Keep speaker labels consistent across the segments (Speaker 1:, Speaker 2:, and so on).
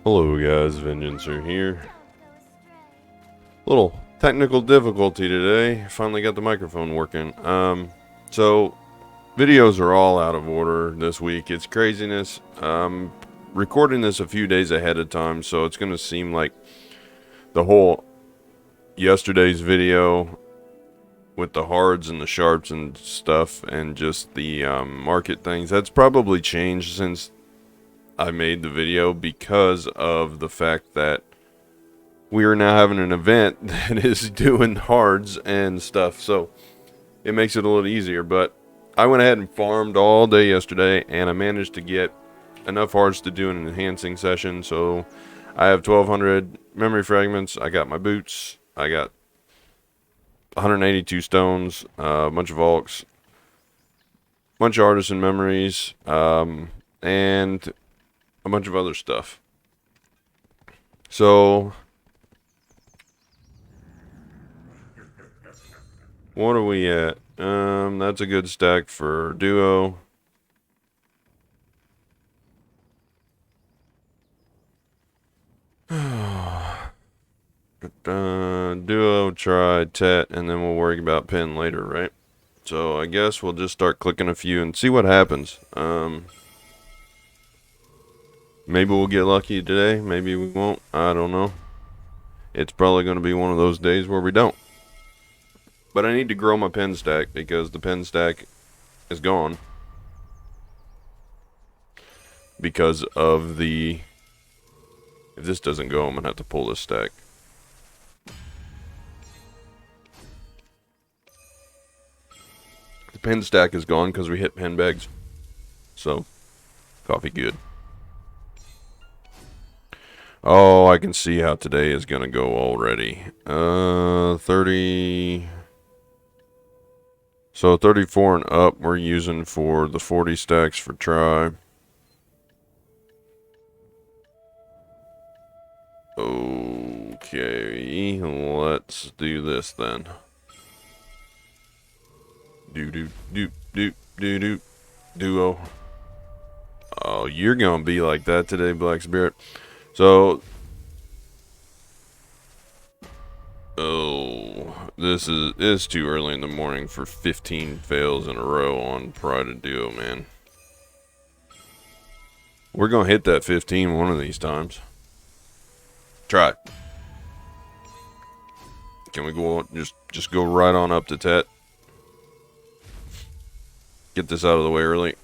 Speaker 1: Hello guys, Vengeancer here. Little technical difficulty today. Finally got the microphone working. So videos are all out of order this week. It's craziness. Recording this a few days ahead of time, so it's gonna seem like the whole yesterday's video with the hards and the sharps and stuff and just the market things. That's probably changed since I made the video because of the fact that we are now having an event that is doing hards and stuff, so it makes it a little easier. But I went ahead and farmed all day yesterday, and I managed to get enough hards to do an enhancing session. So I have 1200 memory fragments, I got my boots, I got 182 stones, a bunch of alks, bunch of artisan memories, and a bunch of other stuff. So what are we at? That's a good stack for duo. Duo, try, tet, and then we'll worry about pin later, right? So I guess we'll just start clicking a few and see what happens. Maybe we'll get lucky today, maybe we won't, I don't know. It's probably going to be one of those days where we don't. But I need to grow my pen stack because the pen stack is gone. Because of the... If this doesn't go, I'm going to have to pull this stack. The pen stack is gone because we hit pen bags. So, coffee good. Oh, I can see how today is going to go already. 30... So 34 and up we're using for the 40 stacks for try. Okay, let's do this then. Duo. Oh, you're gonna be like that today, Black Spirit. So, it's too early in the morning for 15 fails in a row on Pride of Duo, man. We're gonna hit that 15 one of these times. Try. Can we go just go right on up to Tet? Get this out of the way early.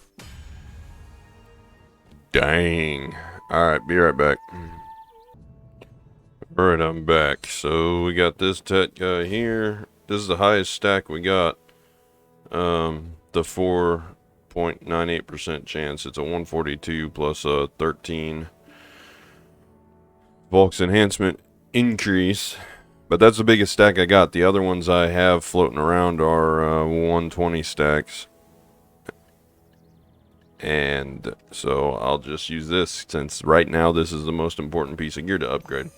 Speaker 1: Dang. Alright, be right back. Alright, I'm back. So we got this Tet guy here. This is the highest stack we got. The 4.98% chance. It's a 142 plus a 13 Volk's enhancement increase. But that's the biggest stack I got. The other ones I have floating around are 120 stacks. And so I'll just use this since right now this is the most important piece of gear to upgrade.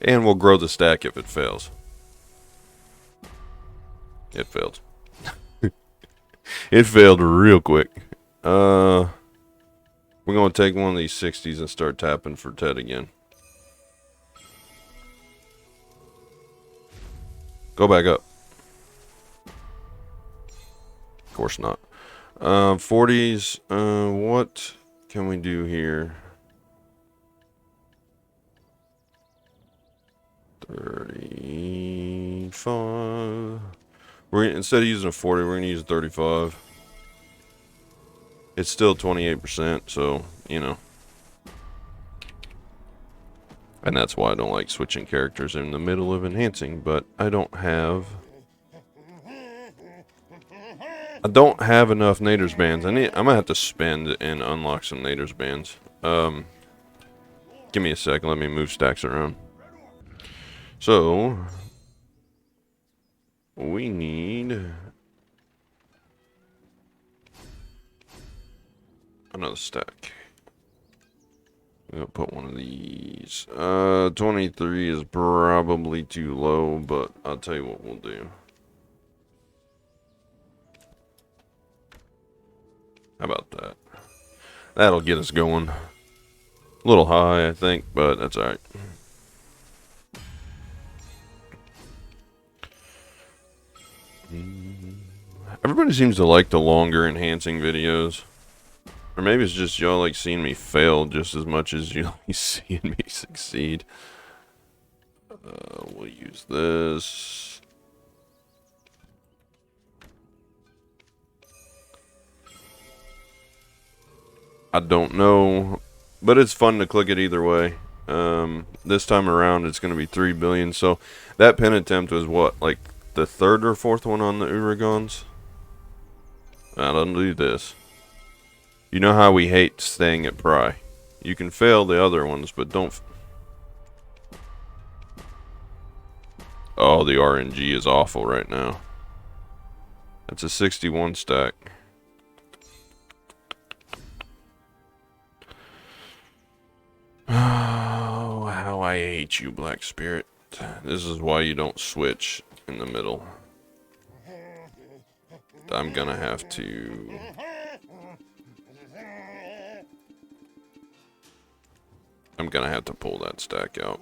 Speaker 1: And we'll grow the stack if it fails. It failed. It failed real quick. We're going to take one of these 60s and start tapping for Ted again. Go back up. Of course not. 40s. What can we do here? 35. Instead of using a 40, we're gonna use a 35. It's still 28%, so you know. And that's why I don't like switching characters in the middle of enhancing. But I don't have enough Nader's bands. I'm gonna have to spend and unlock some Nader's bands. Give me a second. Let me move stacks around. So we need another stack. I'm gonna put one of these. 23 is probably too low, but I'll tell you what we'll do. How about that? That'll get us going. A little high, I think, but that's alright. Everybody seems to like the longer enhancing videos. Or maybe it's just y'all like seeing me fail just as much as you like seeing me succeed. We'll use this. I don't know, but it's fun to click it either way. This time around it's going to be 3 billion, so that pin attempt was what, like the third or fourth one on the Urugons? I'll undo this. You know how we hate staying at pry. You can fail the other ones, but don't... Oh, the RNG is awful right now. That's a 61 stack. Oh, how I hate you, Black Spirit. This is why you don't switch in the middle. I'm gonna have to... I'm gonna have to pull that stack out.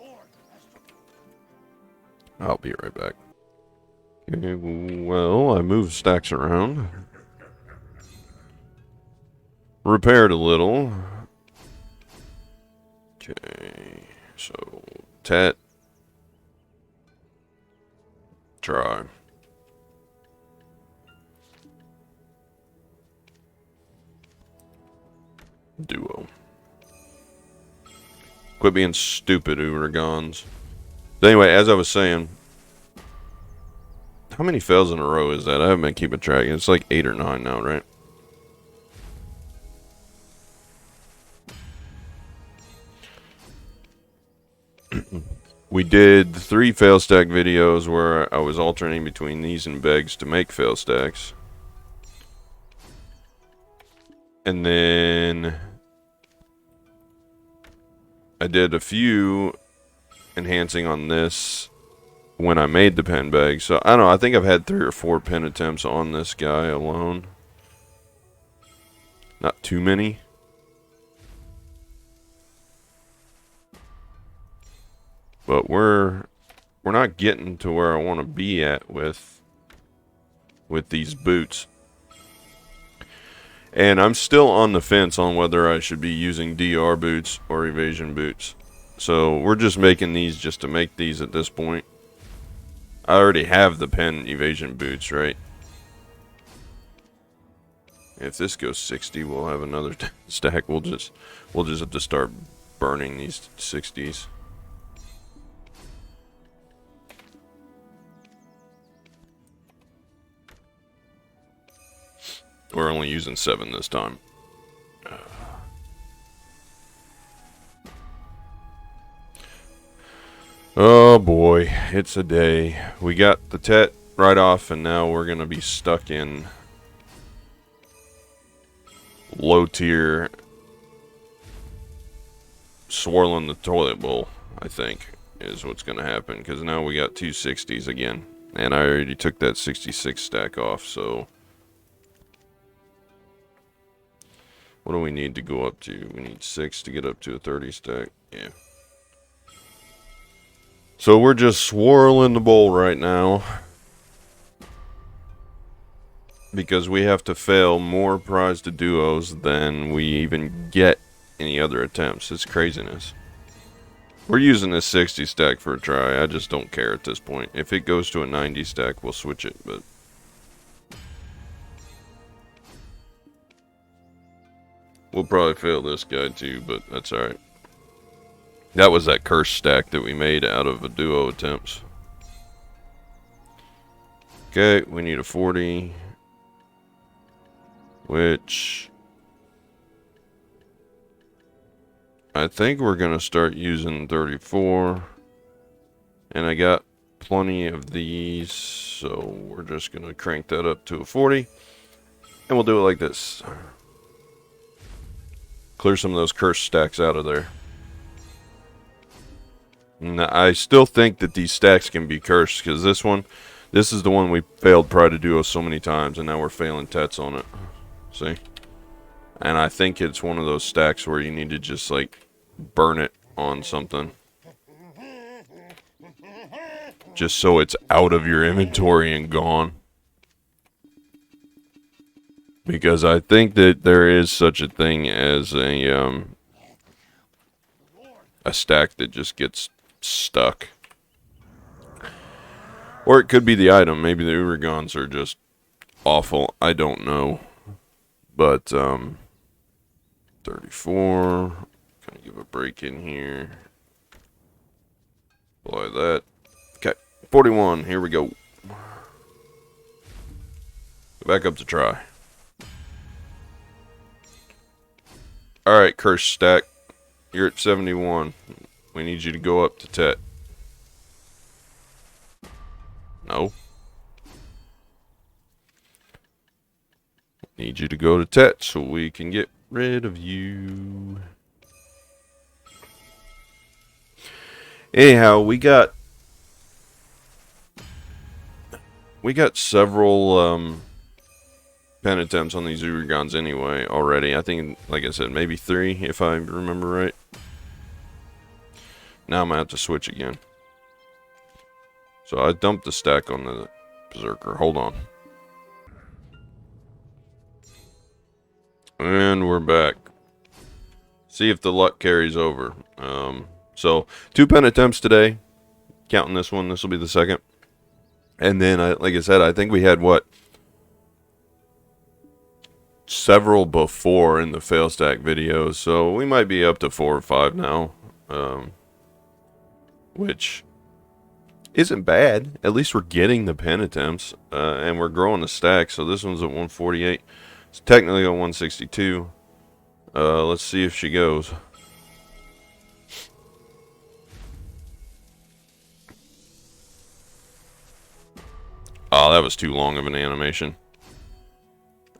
Speaker 1: I'll be right back. Okay, well, I moved stacks around. Repaired a little. Okay, so tet. Try. Duo. Quit being stupid, Urugons. But anyway, as I was saying, how many fails in a row is that? I haven't been keeping track. It's like 8 or 9 now, right? We did 3 fail stack videos where I was alternating between these and begs to make fail stacks. And then I did a few enhancing on this when I made the pen bag. So I don't know, I think I've had 3 or 4 pen attempts on this guy alone. Not too many. But we're not getting to where I want to be at with these boots. And I'm still on the fence on whether I should be using DR boots or evasion boots. So we're just making these just to make these at this point. I already have the pen evasion boots, right? If this goes 60, we'll have another stack. We'll just have to start burning these 60s. We're only using 7 this time. Oh boy, it's a day. We got the tet right off, and now we're gonna be stuck in low tier swirling the toilet bowl, I think, is what's gonna happen, because now we got 2 60s again, and I already took that 66 stack off. So what do we need to go up to? We need 6 to get up to a 30 stack. Yeah. So we're just swirling the bowl right now, because we have to fail more prize to duos than we even get any other attempts. It's craziness. We're using this 60 stack for a try. I just don't care at this point. If it goes to a 90 stack, we'll switch it, but we'll probably fail this guy too, but that's alright. That was that curse stack that we made out of a duo attempts. Okay, we need a 40, which I think we're going to start using 34. And I got plenty of these, so we're just going to crank that up to a 40. And we'll do it like this. Clear some of those curse stacks out of there. Now, I still think that these stacks can be cursed, because this is the one we failed Pride to Duo so many times, and now we're failing Tets on it. See? And I think it's one of those stacks where you need to just, like, burn it on something. Just so it's out of your inventory and gone. Because I think that there is such a thing as a stack that just gets stuck. Or it could be the item. Maybe the Urugons are just awful. I don't know. But 34. Gonna give a break in here. Apply that. Okay, 41. Here we go. Go back up to try. Alright, curse stack. You're at 71. We need you to go up to Tet. No. Need you to go to Tet so we can get rid of you. Anyhow, we got several pen attempts on these Urugons anyway already. I think, like I said, maybe 3 if I remember right. Now I'm gonna have to switch again. So I dumped the stack on the Berserker. Hold on. And we're back. See if the luck carries over. So 2 pen attempts today. Counting this one, this will be the second. And then, like I said, I think we had several before in the fail stack videos. So we might be up to 4 or 5 now. Which isn't bad. At least we're getting the pen attempts. And we're growing the stack. So this one's at 148. It's technically at 162. Let's see if she goes. Oh, that was too long of an animation.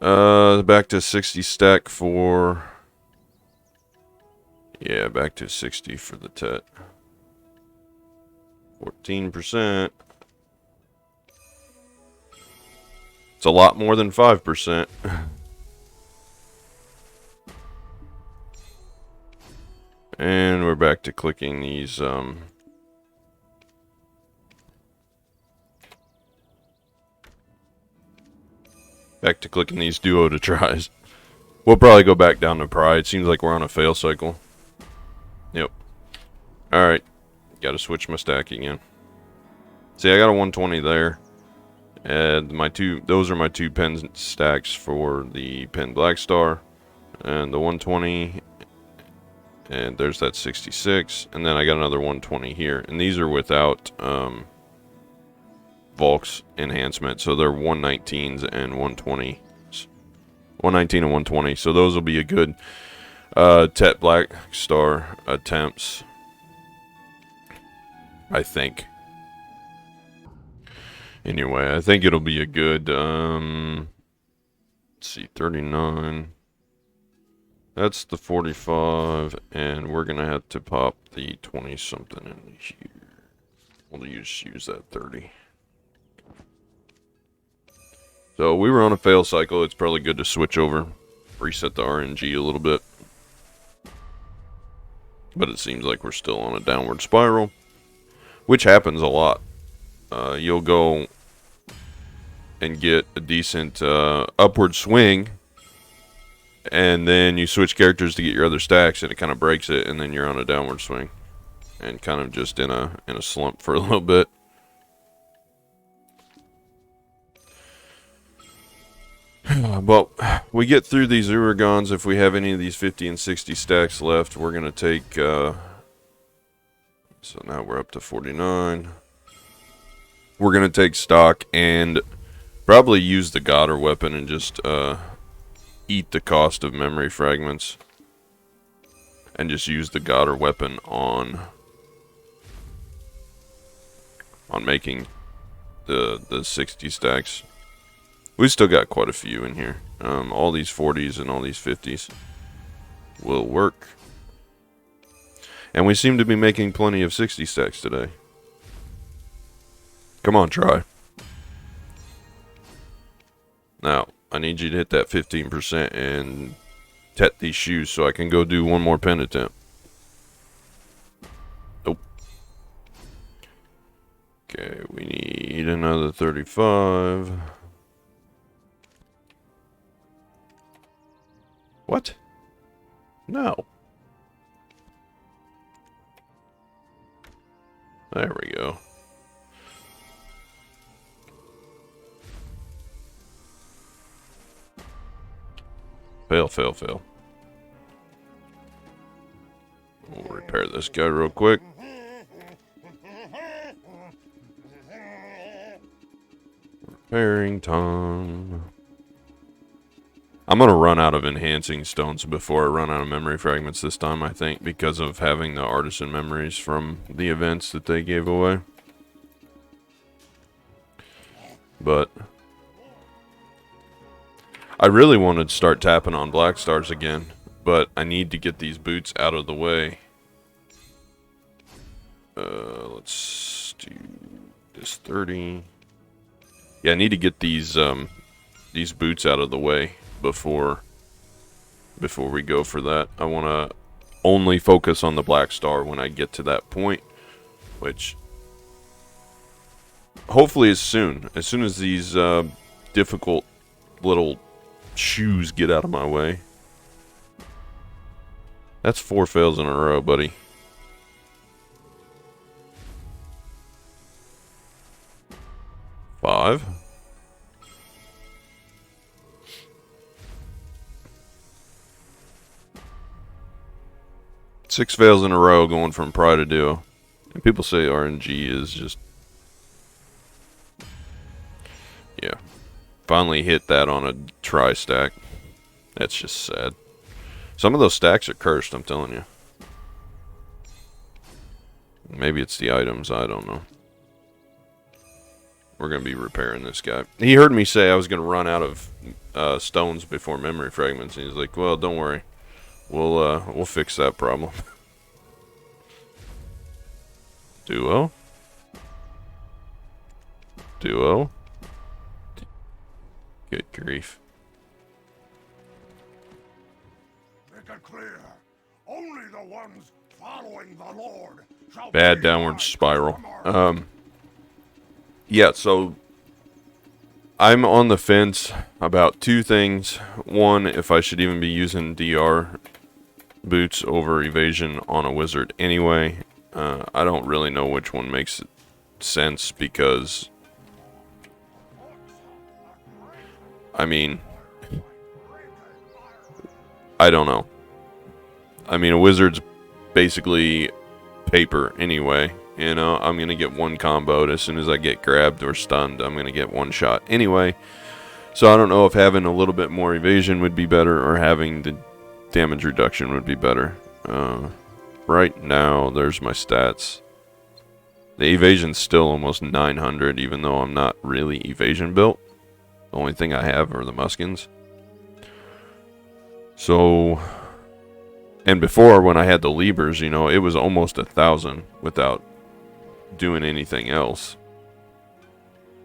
Speaker 1: Back to 60 stack for... Yeah, back to 60 for the Tet. 14%. It's a lot more than 5%. And we're back to clicking these, back to clicking these duo to tries. We'll probably go back down to pride. Seems like we're on a fail cycle. Yep. Alright. Gotta switch my stack again. See, I got a 120 there. And those are my 2 pen stacks for the pen Black Star. And the 120. And there's that 66. And then I got another 120 here. And these are without Volk's enhancement. So they're 119s and 120s. 119 and 120. So those will be a good Tet Black Star attempts, I think. Anyway, I think it'll be a good, let's see, 39. That's the 45, and we're going to have to pop the 20-something in here. We'll just use that 30. So we were on a fail cycle. It's probably good to switch over, reset the RNG a little bit. But it seems like we're still on a downward spiral, which happens a lot. You'll go and get a decent upward swing, and then you switch characters to get your other stacks, and it kind of breaks it, and then you're on a downward swing, and kind of just in a slump for a little bit. Well, we get through these Urugons. If we have any of these 50 and 60 stacks left, we're going to take... so now we're up to 49. We're going to take stock and probably use the Godr weapon and just eat the cost of memory fragments. And just use the Godr weapon on making the 60 stacks. We still got quite a few in here. All these 40s and all these 50s will work. And we seem to be making plenty of 60 stacks today. Come on, try. Now, I need you to hit that 15% and Tet these shoes so I can go do one more pen attempt. Okay, we need another 35. What? No. There we go. Fail, fail, fail. We'll repair this guy real quick. Repairing time. I'm going to run out of enhancing stones before I run out of memory fragments this time, I think, because of having the artisan memories from the events that they gave away. But I really wanted to start tapping on black stars again, but I need to get these boots out of the way. Let's do this 30. Yeah, I need to get these boots out of the way before we go for that. I want to only focus on the black star when I get to that point, which hopefully is soon. As soon as these difficult little shoes get out of my way. That's 4 fails in a row, buddy. Five. Six fails in a row going from Pry to Duo. And people say RNG is just... Yeah. Finally hit that on a try stack. That's just sad. Some of those stacks are cursed, I'm telling you. Maybe it's the items, I don't know. We're going to be repairing this guy. He heard me say I was going to run out of stones before memory fragments. And he's like, well, don't worry. We'll fix that problem. Duo. Duo. Good grief.
Speaker 2: Make it clear. Only the ones following the Lord shall
Speaker 1: Bad downward spiral. Yeah, so I'm on the fence about two things. One, if I should even be using DR boots over evasion on a wizard anyway. I don't really know which one makes sense because, I mean, I don't know. I mean, a wizard's basically paper anyway. You know, I'm going to get one comboed as soon as I get grabbed or stunned. I'm going to get one shot anyway. So I don't know if having a little bit more evasion would be better or having the damage reduction would be better. Right now, there's my stats. The evasion's still almost 900, even though I'm not really evasion built. The only thing I have are the muskins. So, and before when I had the Libers, you know, it was almost 1,000 without doing anything else.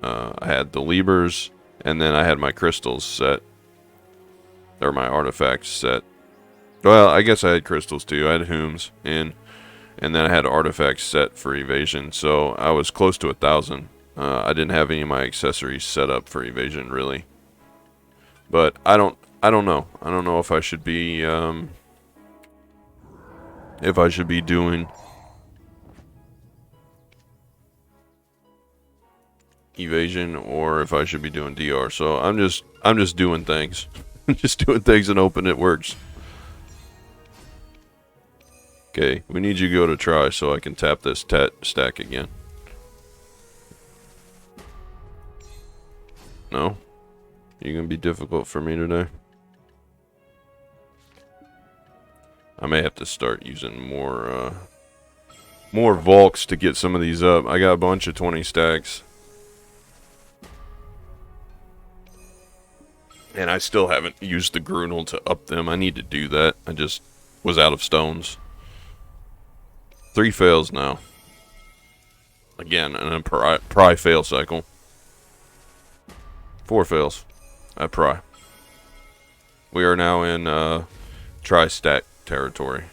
Speaker 1: I had the Libers, and then I had my crystals set, or my artifacts set. Well, I guess I had crystals too. I had Hooms in, and then I had artifacts set for evasion, so I was close to 1,000. I didn't have any of my accessories set up for evasion really, but I don't know. I don't know if I should be doing evasion or if I should be doing DR. So I'm just doing things. Just doing things and hoping it works. Okay, we need you to go to try so I can tap this stack again. No? You're gonna be difficult for me today? I may have to start using more Volks to get some of these up. I got a bunch of 20 stacks. And I still haven't used the Grunel to up them. I need to do that. I just was out of stones. 3 fails now. Again, in a pry fail cycle. 4 fails. I pry. We are now in tri-stack territory.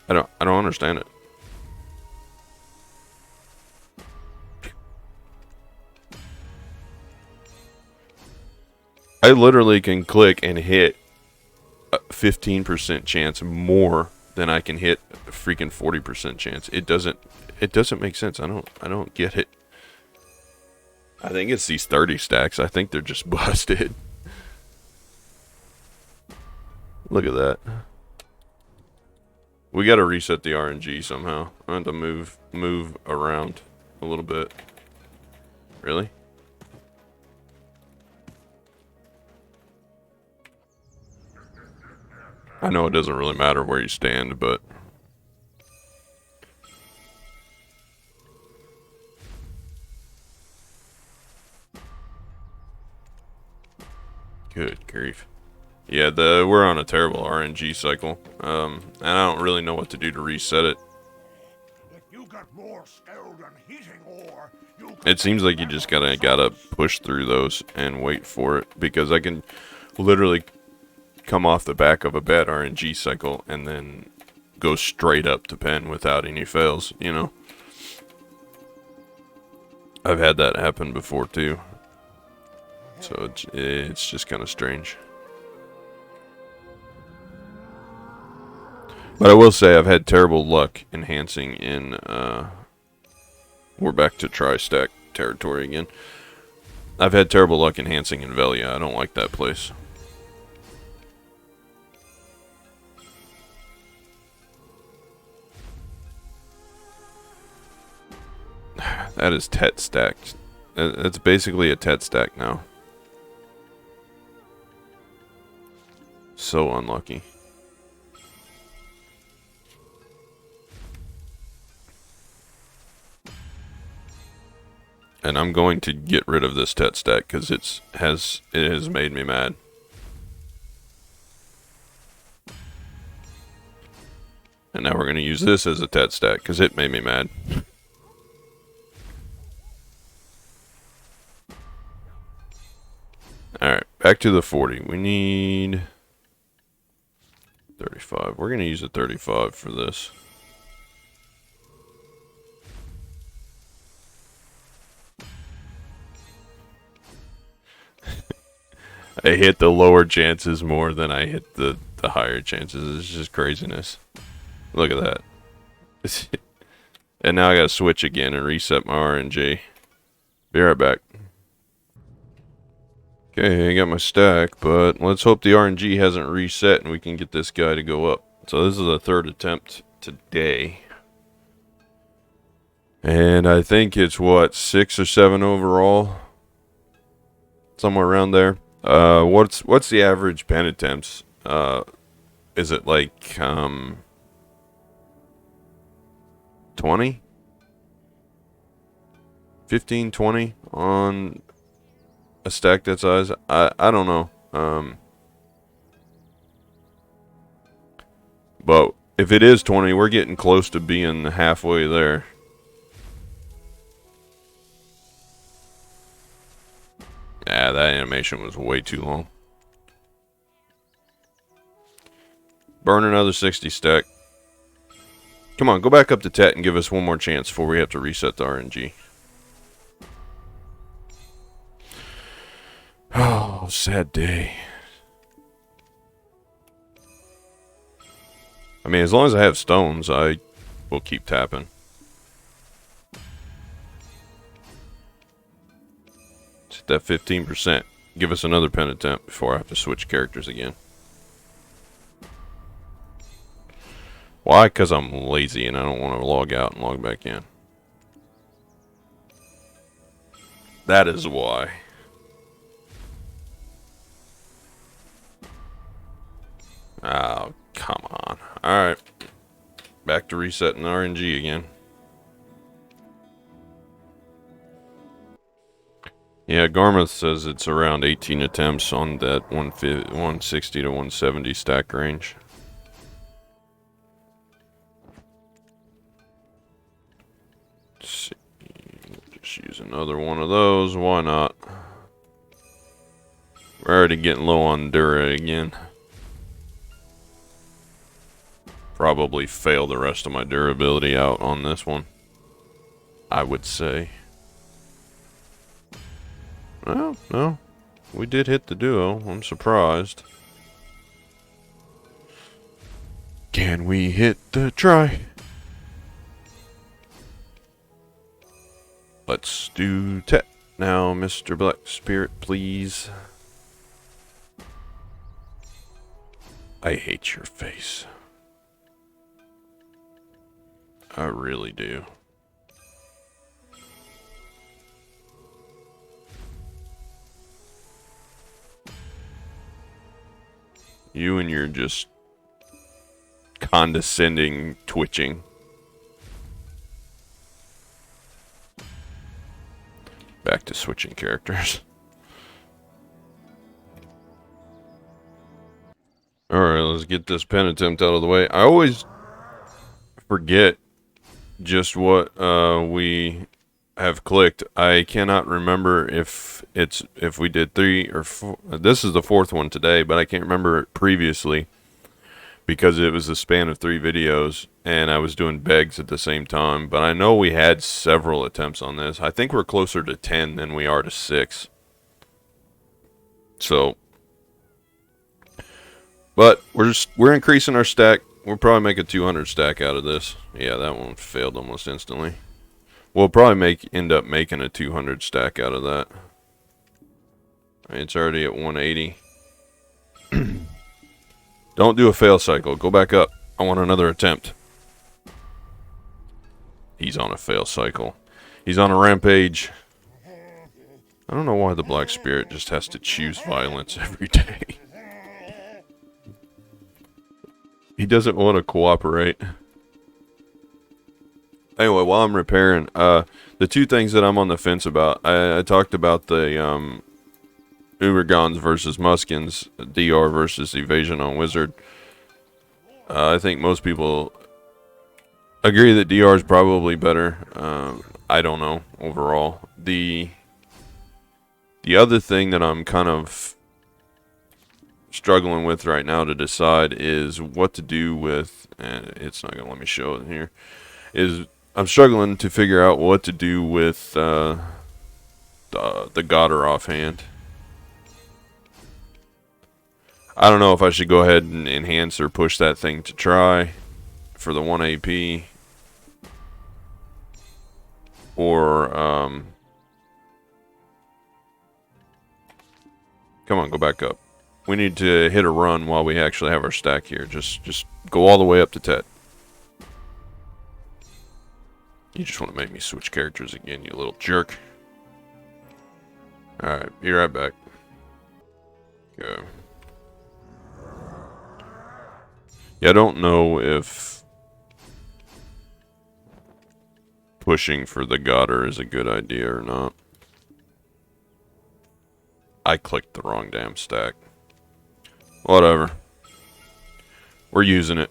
Speaker 1: I don't understand it. I literally can click and hit a 15% chance more than I can hit a freaking 40% chance. It doesn't make sense. I don't get it. I think it's these 30 stacks. I think they're just busted. Look at that. We got to reset the RNG somehow. I have to move around a little bit. Really? I know it doesn't really matter where you stand, but good grief. Yeah, we're on a terrible RNG cycle. And I don't really know what to do to reset it.
Speaker 2: If you got more skill than heating ore,
Speaker 1: It seems like you just gotta push through those and wait for it, because I can literally come off the back of a bad RNG cycle and then go straight up to pen without any fails, you know. I've had that happen before too. So it's just kind of strange. But I will say I've had terrible luck enhancing in, we're back to tri-stack territory again. I've had terrible luck enhancing in Velia. I don't like that place. That is tet stacked. It's basically a tet stack now. So unlucky. And I'm going to get rid of this tet stack because it has made me mad. And now we're going to use this as a tet stack because it made me mad. Alright, back to the 40. We need 35. We're going to use a 35 for this. I hit the lower chances more than I hit the higher chances. It's just craziness. Look at that. And now I gotta switch again and reset my RNG. Be right back. Okay, I got my stack, but let's hope the RNG hasn't reset and we can get this guy to go up. So this is the third attempt today. And I think it's what, 6 or 7 overall? Somewhere around there. What's the average pen attempts? Is it like 20? 15, 20 on a stack that size? I don't know. But if it is 20, we're getting close to being halfway there. Yeah, that animation was way too long. Burn another 60 stack. Come on, go back up to Tet and give us one more chance before we have to reset the RNG. Oh, sad day. I mean, as long as I have stones, I will keep tapping. Hit that 15%. Give us another pen attempt before I have to switch characters again. Why? Because I'm lazy and I don't want to log out and log back in. That is why. Oh, come on. Alright. Back to resetting RNG again. Yeah, Garmuth says it's around 18 attempts on that 160 to 170 stack range. Let's see. Just use another one of those. Why not? We're already getting low on Dura again. Probably fail the rest of my durability out on this one, I would say. Well, no. We did hit the duo. I'm surprised. Can we hit the try? Let's do Tet now, Mr. Black Spirit, please. I hate your face. I really do. You and your just condescending twitching. Back to switching characters. Alright, let's get this pen attempt out of the way. I always forget just what we have clicked. I cannot remember if we did 3 or 4. This is the 4th one today, but I can't remember it previously because it was a span of 3 videos and I was doing begs at the same time. But I know we had several attempts on this. I think we're closer to 10 than we are to 6. So, but we're increasing our stack. We'll probably make a 200 stack out of this. Yeah, that one failed almost instantly. We'll probably end up making a 200 stack out of that. It's already at 180. Don't do a fail cycle. Go back up. I want another attempt. He's on a fail cycle. He's on a rampage. I don't know why the Black Spirit just has to choose violence every day. He doesn't want to cooperate. Anyway, while I'm repairing, the 2 things that I'm on the fence about, I talked about the Urugons versus Muskins, DR versus Evasion on Wizard. I think most people agree that DR is probably better. I don't know, overall. The other thing that I'm kind of struggling with right now to decide is what to do with, and it's not going to let me show it here, is I'm struggling to figure out what to do with the Godr offhand. I don't know if I should go ahead and enhance or push that thing to try for the 1 AP. Or, come on, go back up. We need to hit a run while we actually have our stack here. Just go all the way up to Tet. You just want to make me switch characters again, you little jerk. Alright, be right back. Okay. Yeah, I don't know if pushing for the Godr is a good idea or not. I clicked the wrong damn stack. Whatever. We're using it.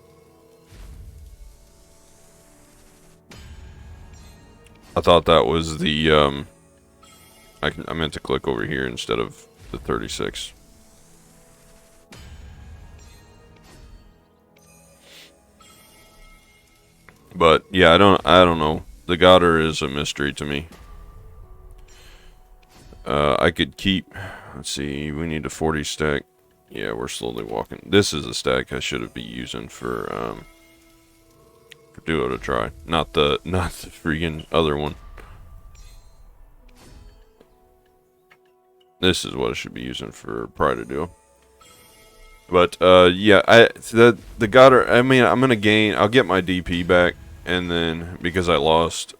Speaker 1: I thought that was the, I meant to click over here instead of the 36. But yeah, I don't know. The Godr is a mystery to me. I could keep, let's see, we need a 40 stack. Yeah, we're slowly walking. This is a stack I should have been using for duo to try. Not the freaking other one. This is what I should be using for Pride to Duo. But yeah, the Godr, I mean, I'm gonna gain, I'll get my DP back, and then because I lost,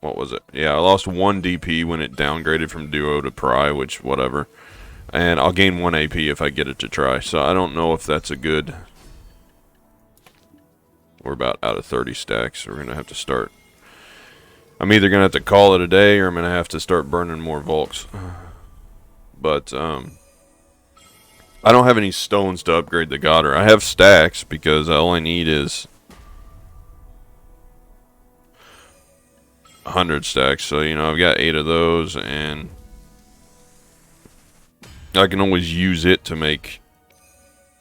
Speaker 1: what was it? Yeah, I lost 1 DP when it downgraded from duo to Pri, which whatever. And I'll gain 1 AP if I get it to try. So I don't know if that's a good. We're about out of 30 stacks, so we're gonna have to start. I'm either gonna have to call it a day, or I'm gonna have to start burning more Volks. But I don't have any stones to upgrade the Godr. I have stacks because all I need is 100 stacks. So you know I've got 8 of those, and I can always use it to make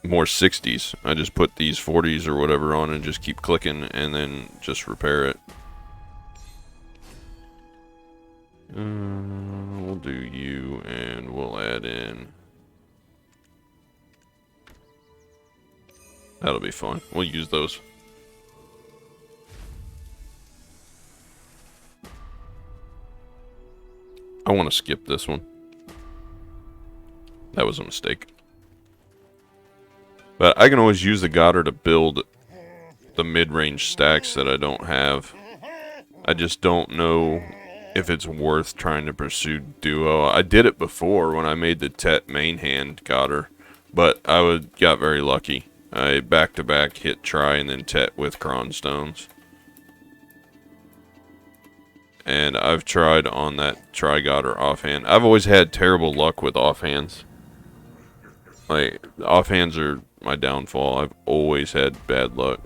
Speaker 1: more 60s. I just put these 40s or whatever on and just keep clicking and then just repair it. We'll do you, and we'll That'll be fun. We'll use those. I want to skip this one. That was a mistake. But I can always use the Godr to build the mid-range stacks that I don't have. I just don't know if it's worth trying to pursue duo. I did it before when I made the Tet main hand Godr, but I got very lucky. I back-to-back hit try and then Tet with Cron stones. And I've tried on that try Godr offhand. I've always had terrible luck with offhands. Like, offhands are my downfall. I've always had bad luck.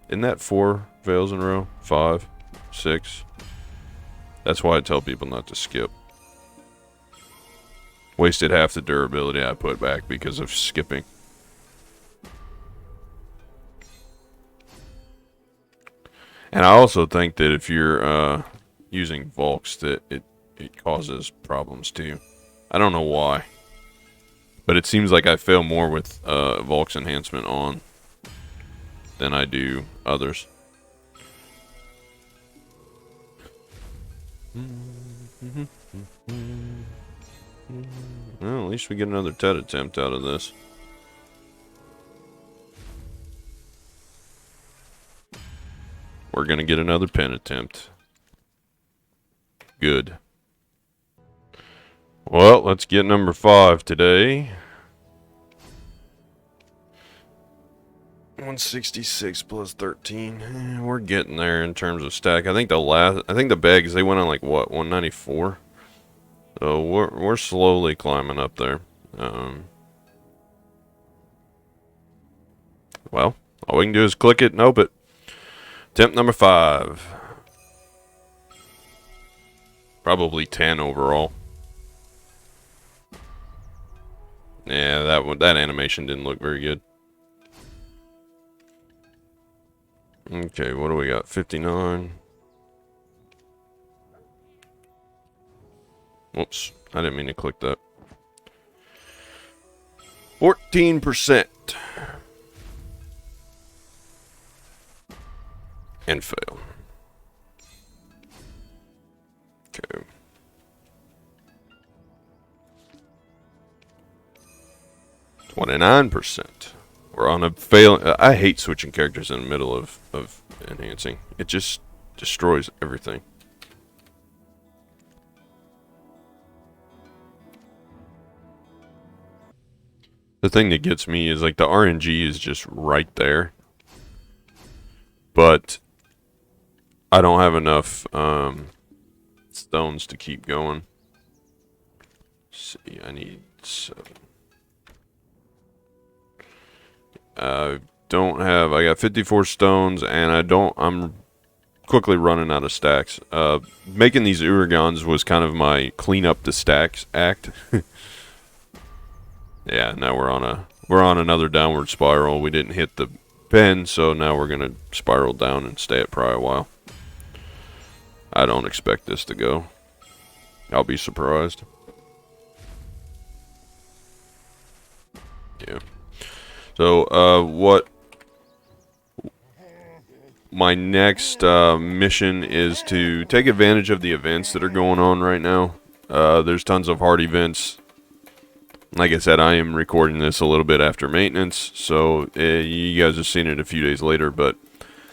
Speaker 1: Isn't that 4 fails in a row? 5? 6? That's why I tell people not to skip. Wasted half the durability I put back because of skipping. And I also think that if you're using Volks, that it causes problems too. I don't know why. But it seems like I fail more with Volks enhancement on than I do others. Well, at least we get another Tet attempt out of this. We're going to get another pen attempt. Good. Well, let's get number 5 today. 166 plus 13. We're getting there in terms of stack. I think the bags, they went on like what, 194. So we're slowly climbing up there. Well, all we can do is click it and hope it. Attempt number 5. Probably 10 overall. Yeah, that animation didn't look very good. Okay, what do we got? 59. Whoops, I didn't mean to click that. 14%. And fail. Okay. %. We're on a fail. I hate switching characters in the middle of enhancing. It just destroys everything. The thing that gets me is like the RNG is just right there. But I don't have enough stones to keep going. Let's see, I need 7. I got 54 stones, and I'm quickly running out of stacks. Making these Urugons was kind of my clean up the stacks act. Yeah, now we're on another downward spiral. We didn't hit the pen, so now we're gonna spiral down and stay at Pry a while. I don't expect this to go. I'll be surprised. Yeah. So, what my next mission is to take advantage of the events that are going on right now. There's tons of hard events. Like I said, I am recording this a little bit after maintenance, so you guys have seen it a few days later, but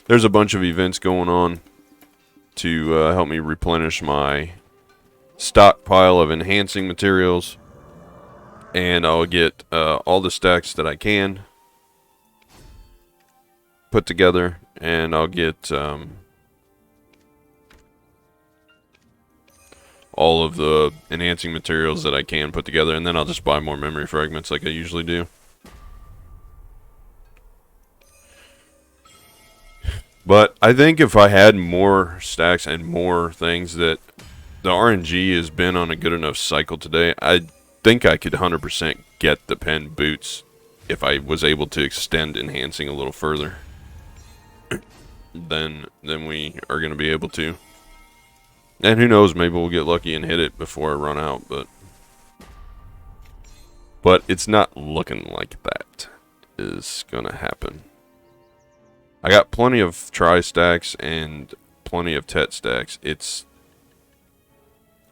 Speaker 1: there's a bunch of events going on to help me replenish my stockpile of enhancing materials, and I'll get all the stacks that I can put together, and I'll get all of the enhancing materials that I can put together, and then I'll just buy more memory fragments like I usually do. But I think if I had more stacks and more things, that the RNG has been on a good enough cycle today, I think I could 100% get the pen boots if I was able to extend enhancing a little further. Then we are going to be able to. And who knows, maybe we'll get lucky and hit it before I run out, but But it's not looking like that is gonna happen. I got plenty of tri-stacks and plenty of tet stacks. It's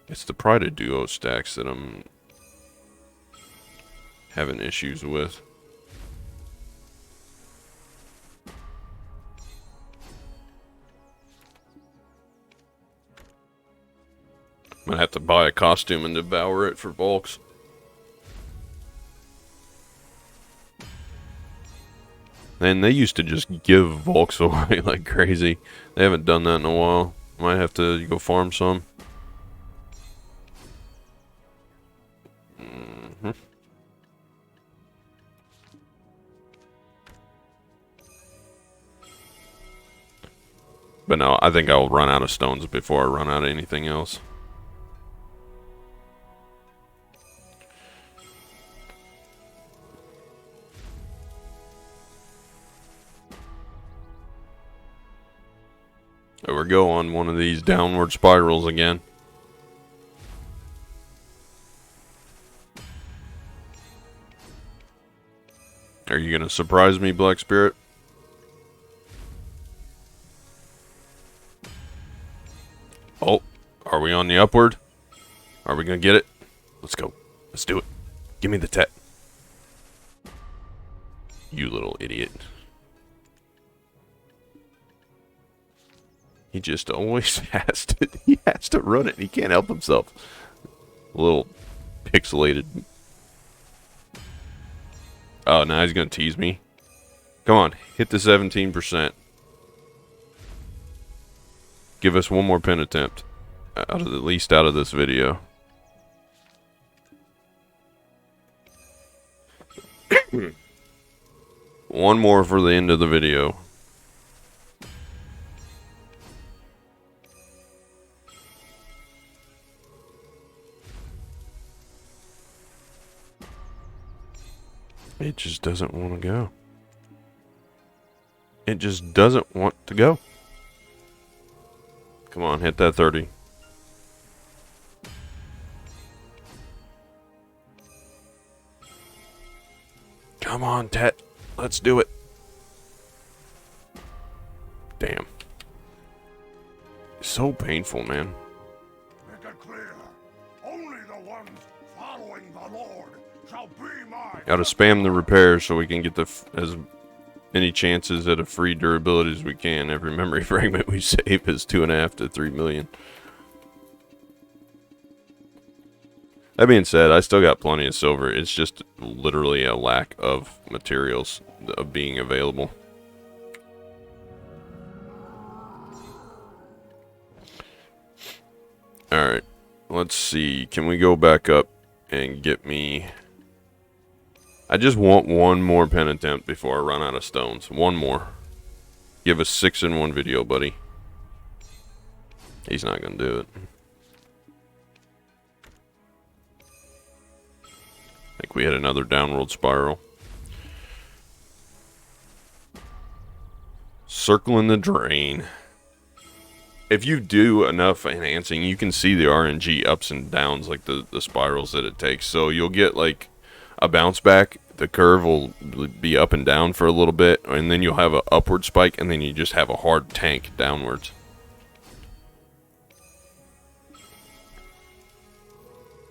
Speaker 1: the Pride of Duo stacks that I'm having issues with. I'm gonna have to buy a costume and devour it for bulks. And they used to just give Volks away like crazy. They haven't done that in a while. Might have to go farm some. But no, I think I'll run out of stones before I run out of anything else. There we go on one of these downward spirals again. Are you gonna surprise me, Black Spirit? Oh, are we on the upward? Are we gonna get it? Let's go. Let's do it. Give me the tet. You little idiot. He just always has to run it. He can't help himself. A little pixelated. Oh, now he's gonna tease me. Come on, hit the 17%. Give us one more pin attempt. At least out of this video. One more for the end of the video. It just doesn't want to go. It just doesn't want to go. Come on, hit that 30. Come on, Tet. Let's do it. Damn. So painful, man.
Speaker 2: Make it clear. Only the ones following the Lord shall be my...
Speaker 1: Gotta spam the repairs so we can get as many chances at a free durability as we can. Every memory fragment we save is 2.5 to 3 million. That being said, I still got plenty of silver. It's just literally a lack of materials of being available. Alright, let's see. Can we go back up and get me... I just want one more pen attempt before I run out of stones. One more. Give us 6 in one video, buddy. He's not going to do it. I think we had another downward spiral. Circling the drain. If you do enough enhancing, you can see the RNG ups and downs, like the spirals that it takes. So you'll get like a bounce back. The curve will be up and down for a little bit, and then you'll have an upward spike, and then you just have a hard tank downwards.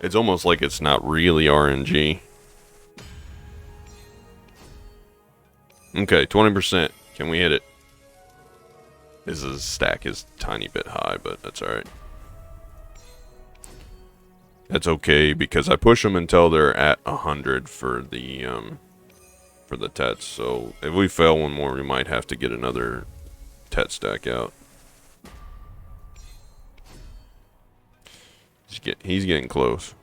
Speaker 1: It's almost like it's not really RNG. Okay, 20%. Can we hit it? This stack is a tiny bit high, but that's alright. That's okay, because I push them until they're at 100 for the tets. So if we fail one more, we might have to get another tet stack out. He's getting close.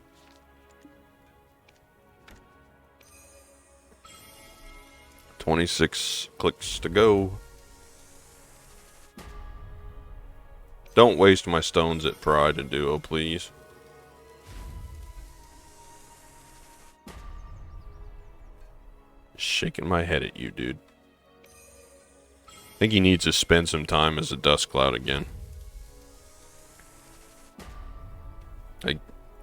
Speaker 1: $26 clicks to go. Don't waste my stones at Pride and Duo, please. Shaking my head at you, dude. I think he needs to spend some time as a dust cloud again.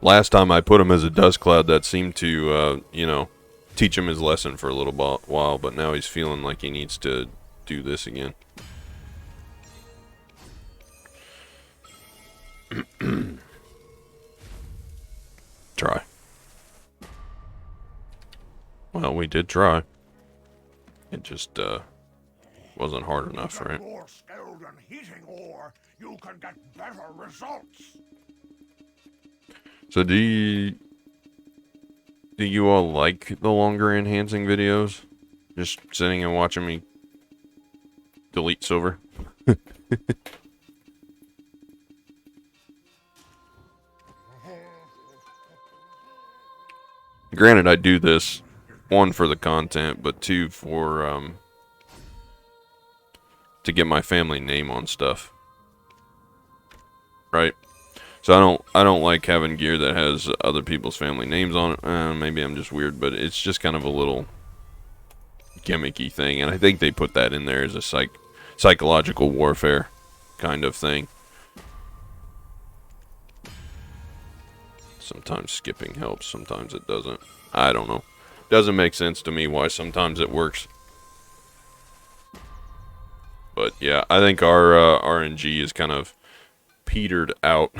Speaker 1: Last time I put him as a dust cloud, that seemed to, you know, teach him his lesson for a little while, but now he's feeling like he needs to do this again. Try. Well, we did try. It just wasn't hard enough, right?
Speaker 2: More skilled in heating ore, you can get better results.
Speaker 1: So do you all like the longer enhancing videos? Just sitting and watching me delete silver? Granted, I do this, one, for the content, but two, for, to get my family name on stuff. Right? So I don't like having gear that has other people's family names on it. Maybe I'm just weird, but it's just kind of a little gimmicky thing, and I think they put that in there as a psychological warfare kind of thing. Sometimes skipping helps, sometimes it doesn't. I don't know. Doesn't make sense to me why sometimes it works. But yeah, I think our RNG is kind of petered out.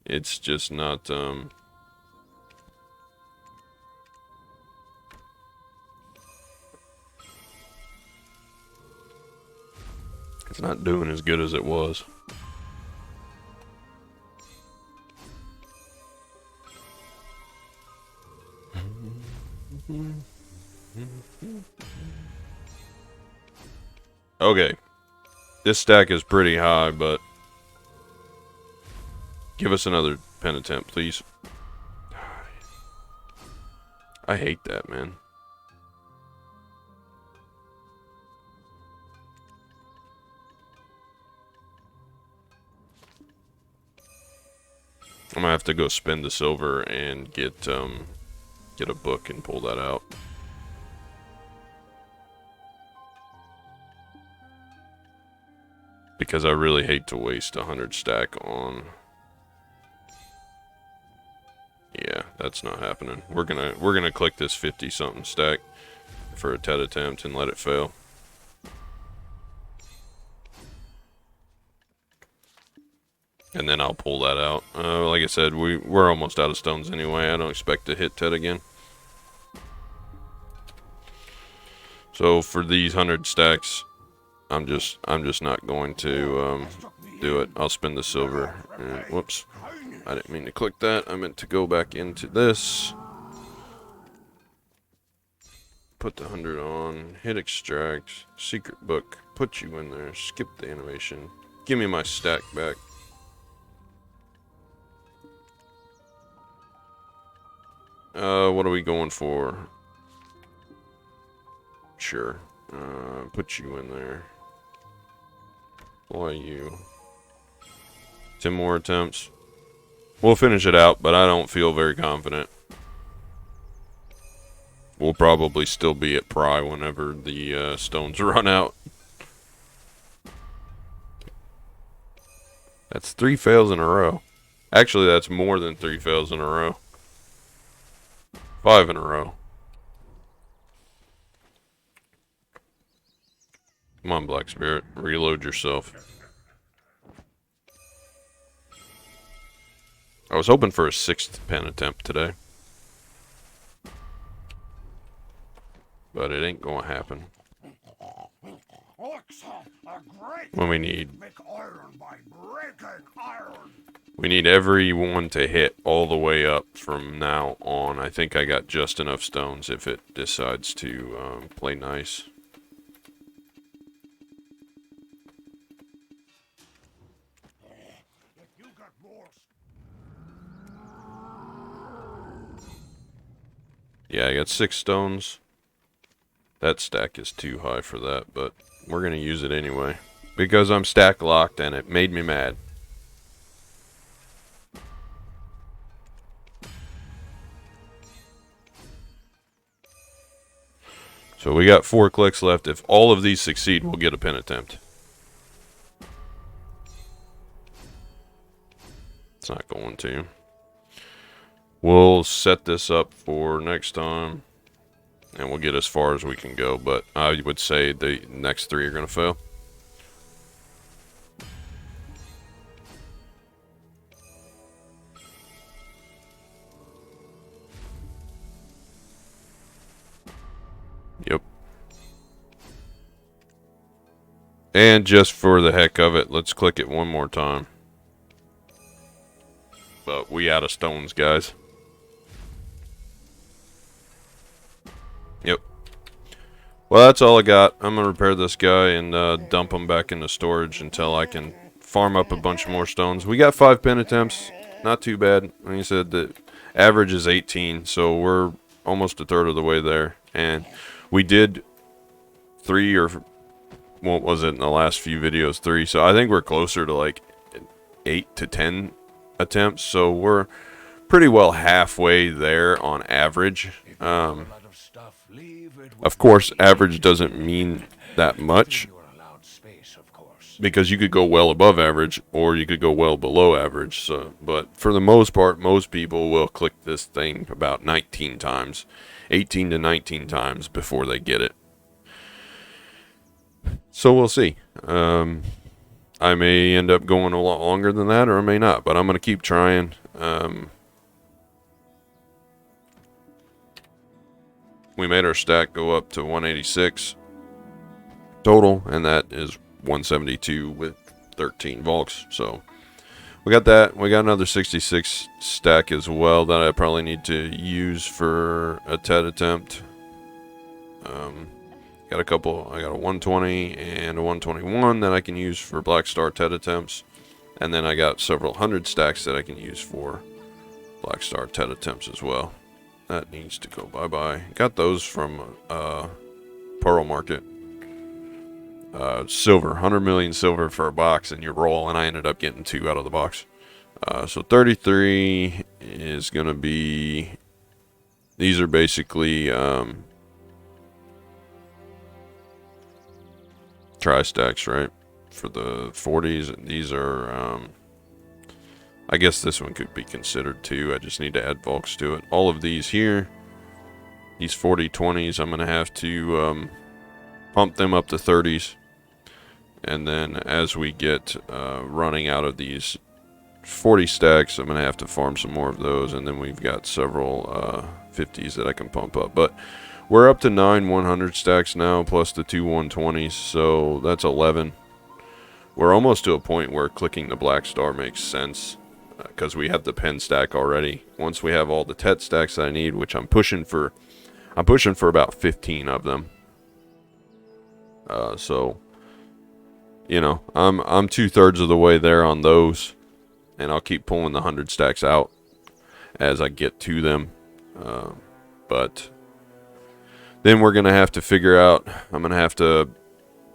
Speaker 1: It's just not it's not doing as good as it was. Okay. This stack is pretty high, but give us another pen attempt, please. I hate that, man. I'm gonna have to go spend the silver and get a book and pull that out. Because I really hate to waste 100 stack on. Yeah, that's not happening. We're gonna click this 50 something stack for a TED attempt and let it fail. And then I'll pull that out. Like I said, we're almost out of stones anyway. I don't expect to hit TED again. So for these 100 stacks, I'm just not going to do it. I'll spend the silver. And, whoops, I didn't mean to click that. I meant to go back into this. Put the 100 on. Hit extract. Secret book. Put you in there. Skip the animation. Give me my stack back. What are we going for? Sure. Put you in there. Why you? 10 more attempts. We'll finish it out, but I don't feel very confident. We'll probably still be at pry whenever the stones run out. That's 3 fails in a row. Actually, that's more than 3 fails in a row. 5 in a row. Come on, Black Spirit. Reload yourself. I was hoping for a 6th pen attempt today. But it ain't gonna happen. When we need... We need everyone to hit all the way up from now on. I think I got just enough stones if it decides to play nice. Yeah, I got 6 stones. That stack is too high for that, but we're gonna use it anyway. Because I'm stack locked and it made me mad. So we got 4 clicks left. If all of these succeed, we'll get a pen attempt. It's not going to. We'll set this up for next time, and we'll get as far as we can go, but I would say the next 3 are going to fail. Yep. And just for the heck of it, let's click it one more time. But we out of stones, guys. Yep. Well, that's all I got. I'm going to repair this guy and dump him back into storage until I can farm up a bunch more stones. We got 5 pen attempts. Not too bad. Like I said, the average is 18, so we're almost a third of the way there. And we did 3 or what was it in the last few videos? 3. So I think we're closer to like 8 to 10 attempts. So we're pretty well halfway there on average. Of course, average doesn't mean that much, because you could go well above average or you could go well below average. So, but for the most part, most people will click this thing about 19 times, 18 to 19 times before they get it. So we'll see. I may end up going a lot longer than that, or I may not, but I'm going to keep trying. We made our stack go up to 186 total, and that is 172 with 13 Volks. So we got that. We got another 66 stack as well that I probably need to use for a TED attempt. Got a couple. I got a 120 and a 121 that I can use for Black Star TED attempts, and then I got several 100 stacks that I can use for Black Star TED attempts as well. That needs to go bye-bye. Got those from Pearl Market. Silver, 100 million silver for a box, and you roll, and I ended up getting 2 out of the box. So 33 is going to be... These are basically tri-stacks, right? For the 40s. And these are... I guess this one could be considered too. I just need to add Volks to it. All of these here, these 40-20s, I'm going to have to pump them up to 30s. And then as we get running out of these 40 stacks, I'm going to have to farm some more of those. And then we've got several 50s that I can pump up. But we're up to 9 100 stacks now, plus the 2 120s. So that's 11. We're almost to a point where clicking the Black Star makes sense, because we have the pen stack already. Once we have all the TET stacks that I need, which I'm pushing for about 15 of them. So, you know, I'm 2/3 of the way there on those, and I'll keep pulling the 100 stacks out as I get to them. But then we're gonna have to figure out. I'm gonna have to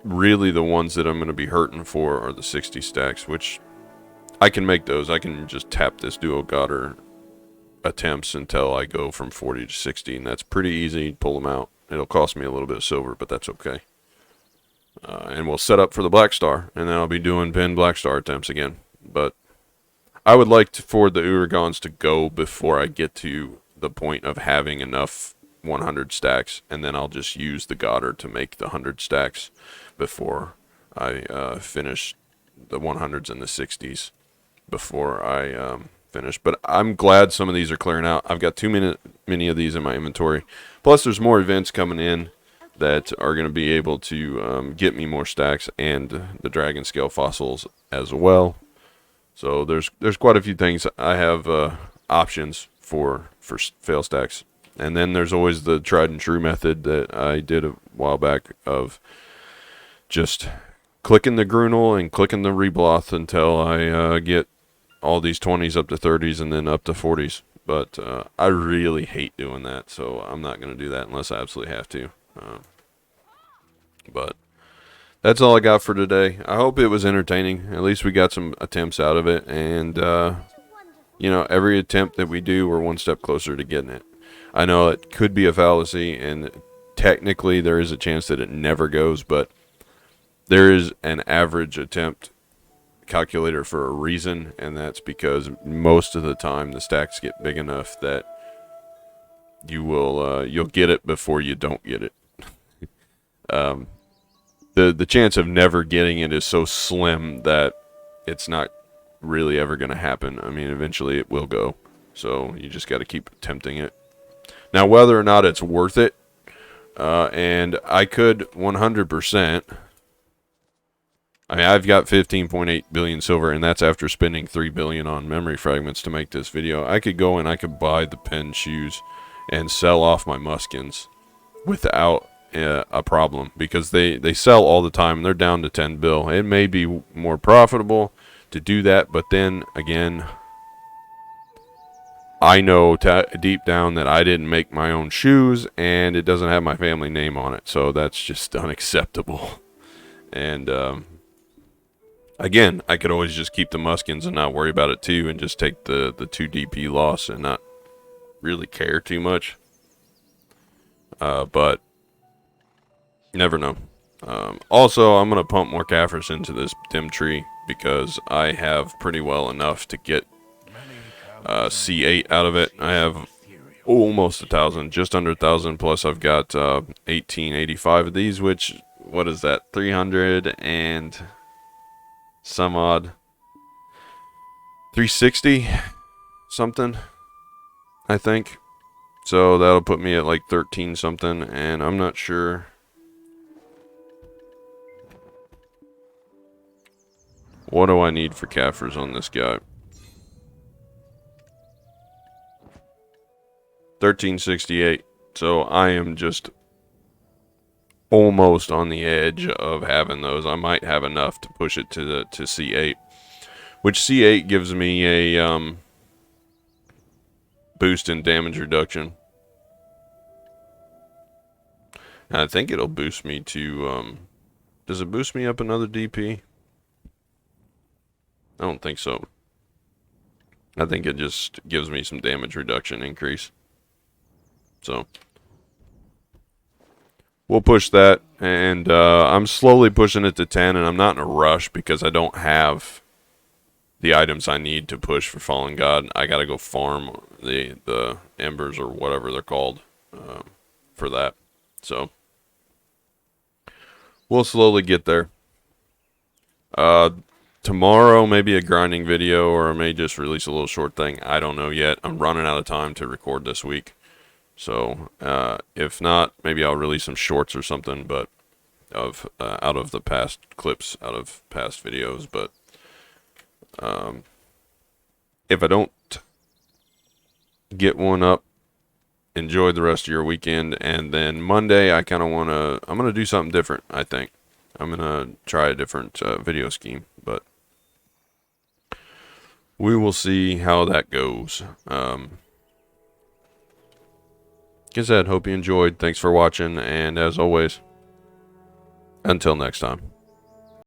Speaker 1: really, the ones that I'm gonna be hurting for are the 60 stacks, which I can make those. I can just tap this duo Godr attempts until I go from 40 to 60, and that's pretty easy. Pull them out. It'll cost me a little bit of silver, but that's okay. And we'll set up for the Black Star, and then I'll be doing pin Black Star attempts again. But I would like for the Urugons to go before I get to the point of having enough 100 stacks, and then I'll just use the Godr to make the 100 stacks before I finish the 100s and the 60s. Before I finish. But I'm glad some of these are clearing out. I've got too many of these in my inventory. Plus, there's more events coming in that are going to be able to get me more stacks, and the Dragon Scale fossils as well. So there's quite a few things. I have options for fail stacks. And then there's always the tried and true method that I did a while back of just clicking the Grunel and clicking the Rebloth until I get all these 20s up to 30s and then up to 40s. But I really hate doing that, so I'm not going to do that unless I absolutely have to. But that's all I got for today. I hope it was entertaining. At least we got some attempts out of it. And, you know, every attempt that we do, we're one step closer to getting it. I know it could be a fallacy, and technically there is a chance that it never goes, but there is an average attempt calculator for a reason, and that's because most of the time the stacks get big enough that you'll get it before you don't get it. The chance of never getting it is so slim that it's not really ever going to happen. I mean, eventually it will go, so you just got to keep attempting it. Now, whether or not it's worth it, and I could 100%. I mean, I've got 15.8 billion silver, and that's after spending 3 billion on memory fragments to make this video. I could go and I could buy the pen shoes and sell off my muskins without a problem, because they sell all the time. They're down to 10 bill. It may be more profitable to do that, but then again, I know deep down that I didn't make my own shoes, and it doesn't have my family name on it, so that's just unacceptable. And again, I could always just keep the muskins and not worry about it too, and just take the 2 DP loss and not really care too much. But never know. Also, I'm going to pump more Kafirs into this dim tree, because I have pretty well enough to get C8 out of it. I have almost 1,000, just under 1,000, plus I've got 1885 of these, which, what is that, 300 and some odd, 360 something, I think. So that'll put me at like 13 something, and I'm not sure what do I need for Kafirs on this guy. 1368. So I am just almost on the edge of having those. I might have enough to push it to C8, which C8 gives me a boost in damage reduction. And I think it'll boost me to does it boost me up another DP? I don't think so. I think it just gives me some damage reduction increase. So we'll push that, and I'm slowly pushing it to 10, and I'm not in a rush because I don't have the items I need to push for Fallen God. I gotta go farm the embers or whatever they're called for that. So we'll slowly get there. Tomorrow, maybe a grinding video, or I may just release a little short thing. I don't know yet. I'm running out of time to record this week. So, if not, maybe I'll release some shorts or something, but out of the past clips, out of past videos. But if I don't get one up, enjoy the rest of your weekend. And then Monday, I'm gonna do something different. I think I'm gonna try a different video scheme, but we will see how that goes. Like I said, hope you enjoyed. Thanks for watching, and as always, until next time.